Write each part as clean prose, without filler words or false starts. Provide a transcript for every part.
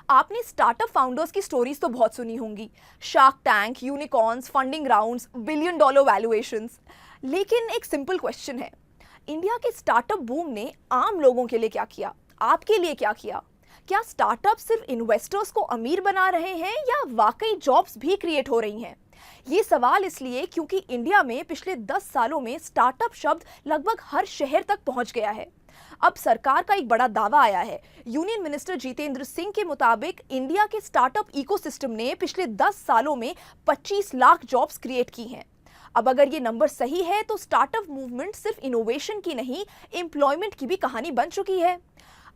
आपने startup founders की stories तो बहुत सुनी होंगी। Shark tank, unicorns, funding rounds, billion dollar valuations. लेकिन एक सिंपल क्वेश्चन है, इंडिया के स्टार्टअप बूम ने आम लोगों के लिए क्या किया, आपके लिए क्या किया? क्या स्टार्टअप सिर्फ इन्वेस्टर्स को अमीर बना रहे हैं या वाकई जॉब्स भी क्रिएट हो रही हैं? ये सवाल इसलिए क्योंकि इंडिया में पिछले 10 सालों में स्टार्टअप शब्द लगभग हर शहर तक पहुंच गया है। अब सरकार का एक बड़ा दावा आया है। यूनियन मिनिस्टर जितेंद्र सिंह के मुताबिक इंडिया के स्टार्टअप इकोसिस्टम ने पिछले 10 सालों में 25 लाख जॉब्स क्रिएट की हैं। अब अगर ये नंबर सही है तो स्टार्टअप मूवमेंट सिर्फ इनोवेशन की नहीं, एम्प्लॉयमेंट की भी कहानी बन चुकी है।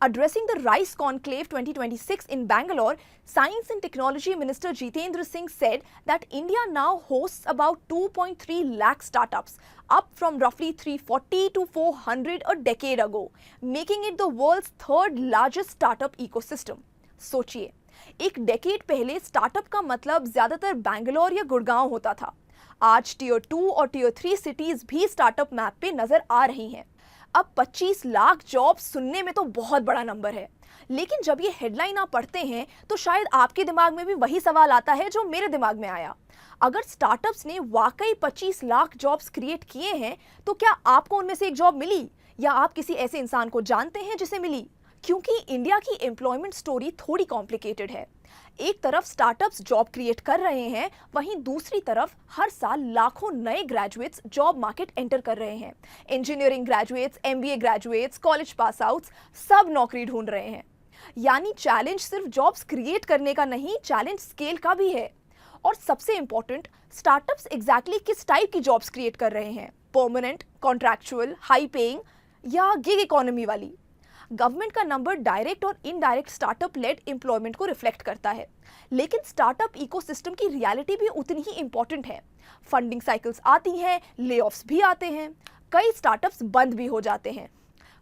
Addressing the RISE Conclave 2026 in Bangalore, Science and Technology Minister Jitendra Singh said that India now hosts about 2.3 lakh startups, up from roughly 340 to 400 a decade ago, making it the world's third largest startup ecosystem. सोचिए, एक decade पहले startup का मतलब ज्यादातर बैंगलोर या गुड़गांव होता था। आज टियर 2 और टियर 3 सिटीज भी स्टार्टअप मैप पे नजर आ रही हैं। अब 25 लाख जॉब सुनने में तो बहुत बड़ा नंबर है, लेकिन जब ये हेडलाइन आप पढ़ते हैं तो शायद आपके दिमाग में भी वही सवाल आता है जो मेरे दिमाग में आया। अगर स्टार्टअप्स ने वाकई 25 लाख जॉब्स क्रिएट किए हैं तो क्या आपको उनमें से एक जॉब मिली, या आप किसी ऐसे इंसान को जानते हैं जिसे मिली? क्योंकि इंडिया की एम्प्लॉयमेंट स्टोरी थोड़ी कॉम्प्लिकेटेड है। एक तरफ स्टार्टअप्स जॉब क्रिएट कर रहे हैं, वहीं दूसरी तरफ हर साल लाखों नए ग्रेजुएट्स जॉब मार्केट एंटर कर रहे हैं। Engineering graduates, MBA graduates, college pass outs सब नौकरी ढूंढ रहे हैं। यानी चैलेंज सिर्फ जॉब्स क्रिएट करने का नहीं, चैलेंज स्केल का भी है। और सबसे इंपॉर्टेंट, स्टार्टअप्स एग्जैक्टली किस टाइप की जॉब्स क्रिएट कर रहे हैं? परमानेंट, कॉन्ट्रैक्चुअल, हाई पेइंग या गिग इकोनॉमी वाली? गवर्नमेंट का नंबर डायरेक्ट और इनडायरेक्ट स्टार्टअप लेड एम्प्लॉयमेंट को रिफ्लेक्ट करता है, लेकिन स्टार्टअप इकोसिस्टम की रियलिटी भी उतनी ही इंपॉर्टेंट है। फंडिंग साइकिल्स आती हैं, लेऑफ्स भी आते हैं, कई स्टार्टअप्स बंद भी हो जाते हैं।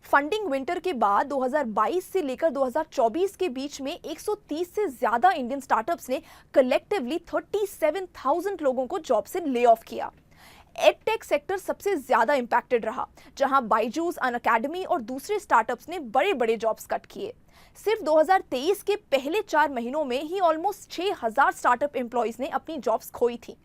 फंडिंग विंटर के बाद 2022 से लेकर 2024 के बीच में 130 से ज्यादा इंडियन स्टार्टअप्स ने कलेक्टिवली 37,000 लोगों को जॉब से ले ऑफ किया। एडटेक सेक्टर सबसे ज्यादा इंपैक्टेड रहा, जहां बायजूस, अनअकैडमी और दूसरे स्टार्टअप्स ने बड़े बड़े जॉब्स कट किए। सिर्फ 2023 के पहले 4 महीनों में ही ऑलमोस्ट 6,000 स्टार्टअप एम्प्लॉयज ने अपनी जॉब्स खोई थी।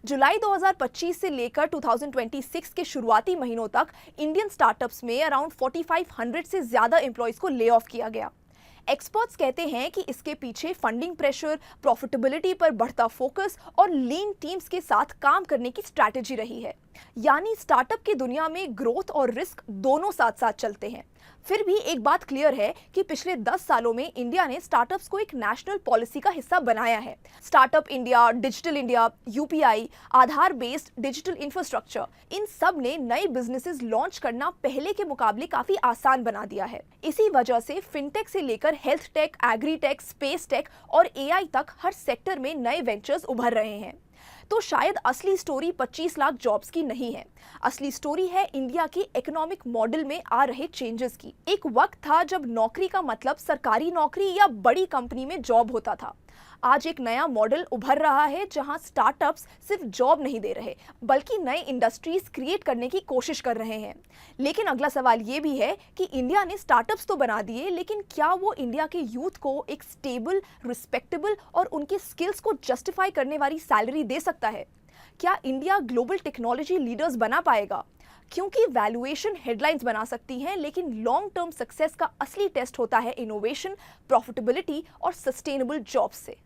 जुलाई 2025 से लेकर 2026 के शुरुआती महीनों तक इंडियन स्टार्टअप्स में अराउंड 4,500 से ज्यादा एम्प्लॉयज को ले ऑफ किया गया। एक्सपर्ट्स कहते हैं कि इसके पीछे फंडिंग प्रेशर, प्रॉफिटेबिलिटी पर बढ़ता फोकस और लीन टीम्स के साथ काम करने की स्ट्रैटेजी रही है। यानी स्टार्टअप की दुनिया में ग्रोथ और रिस्क दोनों साथ साथ चलते हैं। फिर भी एक बात क्लियर है कि पिछले 10 सालों में इंडिया ने स्टार्टअप्स को एक नेशनल पॉलिसी का हिस्सा बनाया है। Startup India, digital India, UPI, Aadhaar based digital infrastructure, इन सब ने नए बिजनेसेस लॉन्च करना पहले के मुकाबले काफी आसान बना दिया है। इसी वजह से फिनटेक से लेकर health take, agri tech, space tech और एआई तक हर सेक्टर में नए वेंचर्स उभर रहे हैं। तो शायद असली स्टोरी 25 लाख जॉब्स की नहीं है, असली स्टोरी है इंडिया की इकोनॉमिक मॉडल में आ रहे चेंजेस की। एक वक्त था जब नौकरी का मतलब सरकारी नौकरी या बड़ी कंपनी में जॉब होता था। आज एक नया मॉडल उभर रहा है जहां स्टार्टअप्स सिर्फ जॉब नहीं दे रहे, बल्कि नए इंडस्ट्रीज क्रिएट करने की कोशिश कर रहे हैं। लेकिन अगला सवाल ये भी है कि इंडिया ने स्टार्टअप्स तो बना दिए, लेकिन क्या वो इंडिया के यूथ को एक स्टेबल, रिस्पेक्टेबल और उनके स्किल्स को जस्टिफाई करने वाली सैलरी दे सकता है? क्या इंडिया ग्लोबल टेक्नोलॉजी लीडर्स बना पाएगा? क्योंकि वैल्यूएशन हेडलाइंस बना सकती हैं, लेकिन लॉन्ग टर्म सक्सेस का असली टेस्ट होता है इनोवेशन, प्रॉफिटेबिलिटी और सस्टेनेबल जॉब्स से।